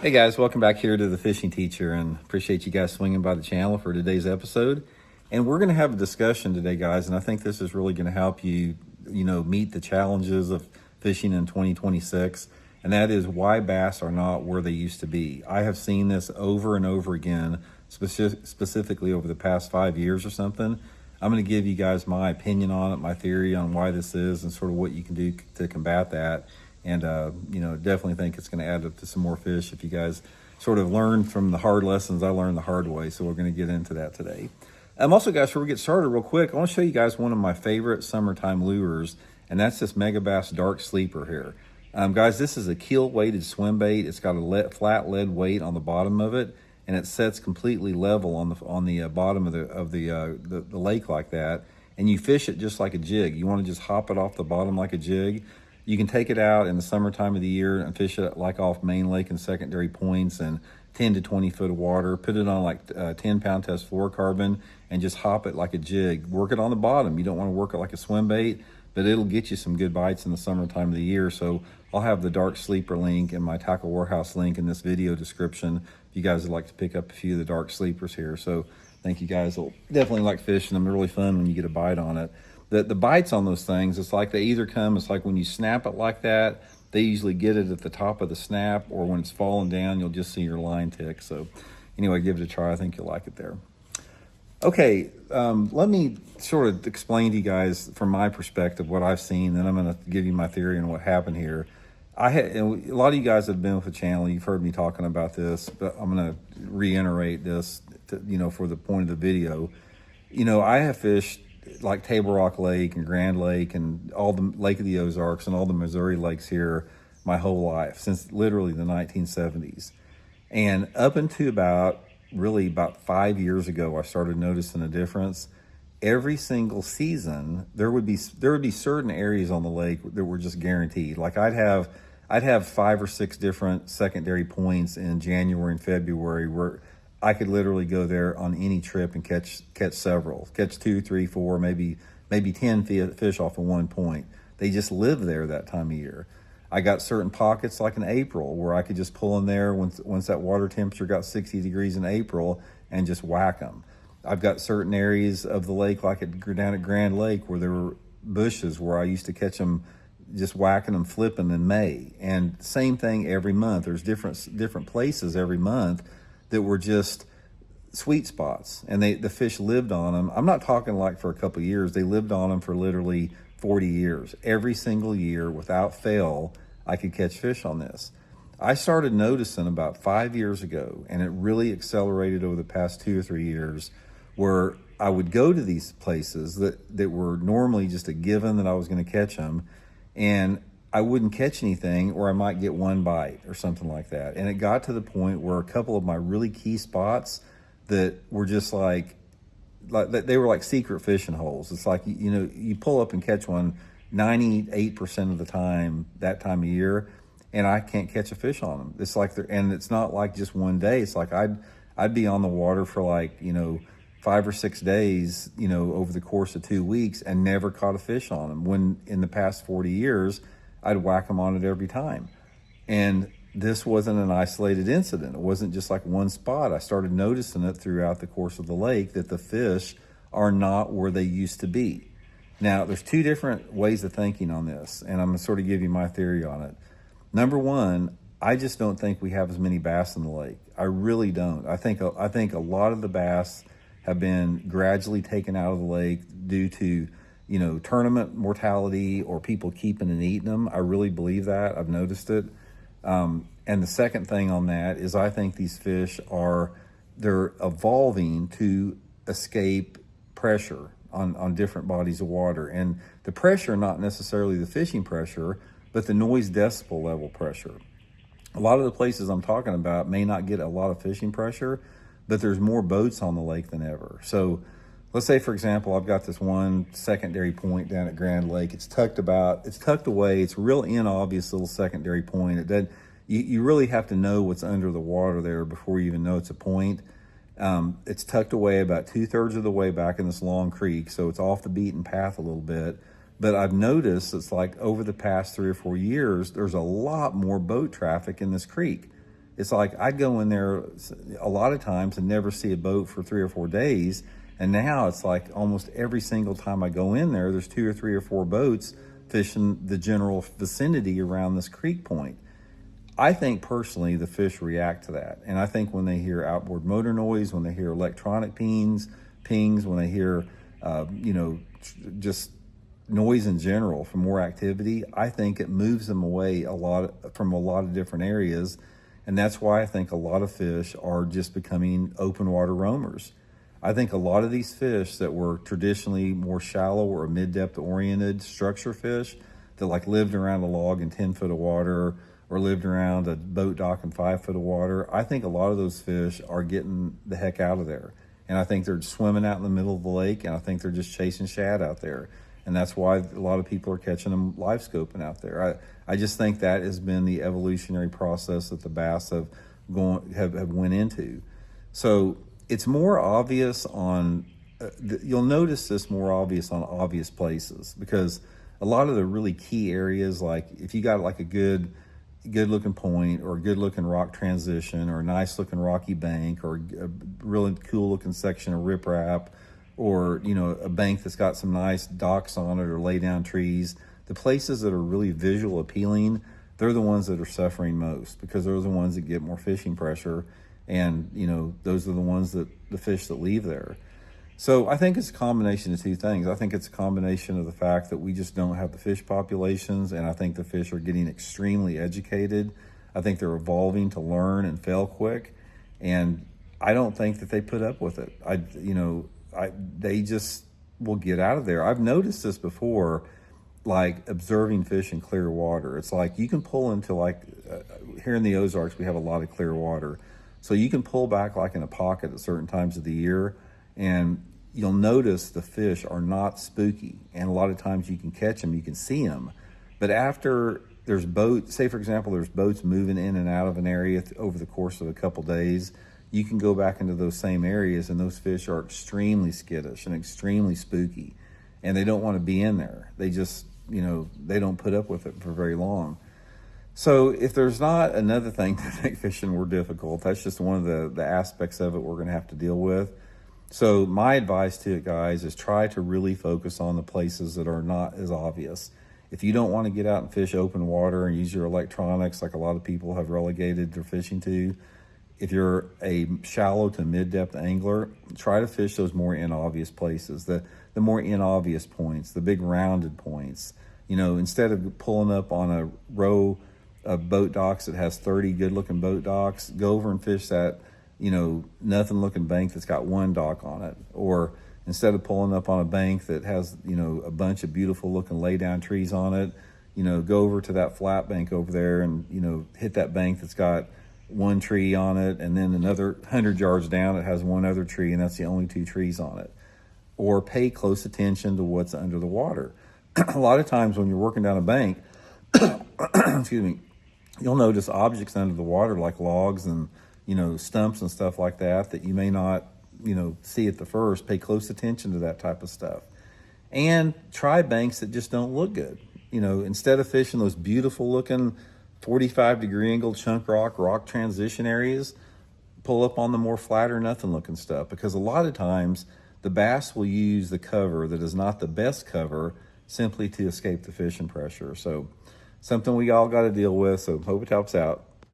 Hey guys, welcome back here to the Fishing Teacher, and appreciate you guys swinging by the channel for today's episode. And we're going to have a discussion today, guys, and I think this is really going to help you, meet the challenges of fishing in 2026, and that is why bass are not where they used to be. I have seen this over and over again, specifically over the past 5 years or something. I'm going to give you guys my opinion on it, my theory on why this is, and sort of what you can do to combat that. And, definitely think it's going to add up to some more fish if you guys sort of learn from the hard lessons I learned the hard way. So we're going to get into that today. Also, guys, before we get started real quick, I want to show you guys one of my favorite summertime lures, and that's this Megabass Dark Sleeper here. Guys, this is a keel-weighted swim bait. It's got a flat lead weight on the bottom of it, and it sets completely level on the bottom of the lake like that. And you fish it just like a jig. You want to just hop it off the bottom like a jig. You can take it out in the summertime of the year and fish it like off main lake and secondary points and 10 to 20 foot of water. Put it on like 10-pound test fluorocarbon and just hop it like a jig. Work it on the bottom. You don't want to work it like a swim bait, but it'll get you some good bites in the summertime of the year. So I'll have the Dark Sleeper link and my Tackle Warehouse link in this video description if you guys would like to pick up a few of the Dark Sleepers here. So thank you guys. Will definitely like fishing them. They're really fun when you get a bite on it. The bites on those things, it's like they either come, it's like when you snap it like that, they usually get it at the top of the snap, or when it's falling down, you'll just see your line tick. So anyway, give it a try. I think you'll like it there. Okay, let me sort of explain to you guys from my perspective what I've seen, then I'm going to give you my theory on what happened here. A lot of you guys have been with the channel. You've heard me talking about this, but I'm going to reiterate this, for the point of the video. I have fished like Table Rock Lake and Grand Lake and all the Lake of the Ozarks and all the Missouri lakes here my whole life, since literally the 1970s. And up until about 5 years ago, I started noticing a difference. Every single season, there would be certain areas on the lake that were just guaranteed. Like I'd have 5 or 6 different secondary points in January and February where I could literally go there on any trip and catch several, catch 2, 3, 4, maybe 10 fish off of one point. They just live there that time of year. I got certain pockets like in April where I could just pull in there once that water temperature got 60 degrees in April and just whack them. I've got certain areas of the lake like down at Grand Lake where there were bushes where I used to catch them, just whacking them, flipping in May. And same thing every month. There's different places every month that were just sweet spots, and the fish lived on them. I'm not talking like for a couple of years. They lived on them for literally 40 years. Every single year, without fail, I could catch fish on this. I started noticing about 5 years ago, and it really accelerated over the past 2 or 3 years, where I would go to these places that were normally just a given that I was going to catch them, and I wouldn't catch anything, or I might get one bite or something like that. And it got to the point where a couple of my really key spots that were just like they were like secret fishing holes. It's like, you pull up and catch one 98% of the time that time of year, and I can't catch a fish on them. It's like and it's not like just one day. It's like I'd be on the water for 5 or 6 days, over the course of 2 weeks and never caught a fish on them. When in the past 40 years, I'd whack them on it every time. And this wasn't an isolated incident. It wasn't just like one spot. I started noticing it throughout the course of the lake that the fish are not where they used to be. Now, there's 2 different ways of thinking on this, and I'm going to sort of give you my theory on it. Number one, I just don't think we have as many bass in the lake. I really don't. I think a lot of the bass have been gradually taken out of the lake due to tournament mortality or people keeping and eating them. I really believe that. I've noticed it. And the second thing on that is I think these fish they're evolving to escape pressure on different bodies of water. And the pressure, not necessarily the fishing pressure, but the noise decibel level pressure. A lot of the places I'm talking about may not get a lot of fishing pressure, but there's more boats on the lake than ever. So let's say, for example, I've got this one secondary point down at Grand Lake. It's tucked away. It's a real inobvious little secondary point. You really have to know what's under the water there before you even know it's a point. It's tucked away about 2/3 of the way back in this long creek, so it's off the beaten path a little bit. But I've noticed it's like over the past 3 or 4 years, there's a lot more boat traffic in this creek. it's like I'd go in there a lot of times and never see a boat for 3 or 4 days. And now it's like almost every single time I go in there, there's 2 or 3 or 4 boats fishing the general vicinity around this creek point. I think personally the fish react to that. And I think when they hear outboard motor noise, when they hear electronic pings, when they hear, just noise in general from more activity, I think it moves them away from a lot of different areas. And that's why I think a lot of fish are just becoming open water roamers. I think a lot of these fish that were traditionally more shallow or mid-depth oriented structure fish that like lived around a log in 10 foot of water or lived around a boat dock in 5 foot of water, I think a lot of those fish are getting the heck out of there. And I think they're swimming out in the middle of the lake, and I think they're just chasing shad out there. And that's why a lot of people are catching them live scoping out there. I just think that has been the evolutionary process that the bass have went into. So it's more obvious on, you'll notice this more obvious on obvious places, because a lot of the really key areas, like if you got like a good looking point or a good looking rock transition or a nice looking rocky bank or a really cool looking section of riprap, or a bank that's got some nice docks on it or lay down trees, the places that are really visual appealing, they're the ones that are suffering most, because they're the ones that get more fishing pressure, and those are the ones that the fish that leave there. So I think it's a combination of two things. I think it's a combination of the fact that we just don't have the fish populations, and I think the fish are getting extremely educated. I think they're evolving to learn and fail quick, and I don't think that they put up with it. They just will get out of there. I've noticed this before, like observing fish in clear water. It's like you can pull into here in the Ozarks, we have a lot of clear water. So you can pull back like in a pocket at certain times of the year, and you'll notice the fish are not spooky. And a lot of times you can catch them, you can see them. But after there's boats, say for example, there's boats moving in and out of an area over the course of a couple days, you can go back into those same areas and those fish are extremely skittish and extremely spooky. And they don't want to be in there. They just, they don't put up with it for very long. So if there's not another thing to make fishing more difficult, that's just one of the aspects of it we're going to have to deal with. So my advice to it, guys, is try to really focus on the places that are not as obvious. If you don't want to get out and fish open water and use your electronics like a lot of people have relegated their fishing to, if you're a shallow to mid-depth angler, try to fish those more inobvious places, the more inobvious points, the big rounded points. Instead of pulling up on a row of boat docks that has 30 good-looking boat docks, go over and fish that, nothing-looking bank that's got one dock on it. Or instead of pulling up on a bank that has, a bunch of beautiful-looking lay-down trees on it, go over to that flat bank over there and, hit that bank that's got one tree on it, and then another 100 yards down it has one other tree, and that's the only two trees on it. Or pay close attention to what's under the water. A lot of times when you're working down a bank, excuse me, you'll notice objects under the water like logs and stumps and stuff like that you may not see at the first. Pay close attention to that type of stuff, and try banks that just don't look good. Instead of fishing those beautiful looking 45-degree angle chunk rock transition areas, pull up on the more flatter, nothing looking stuff, because a lot of times the bass will use the cover that is not the best cover simply to escape the fishing pressure. So something we all got to deal with. So hope it helps out.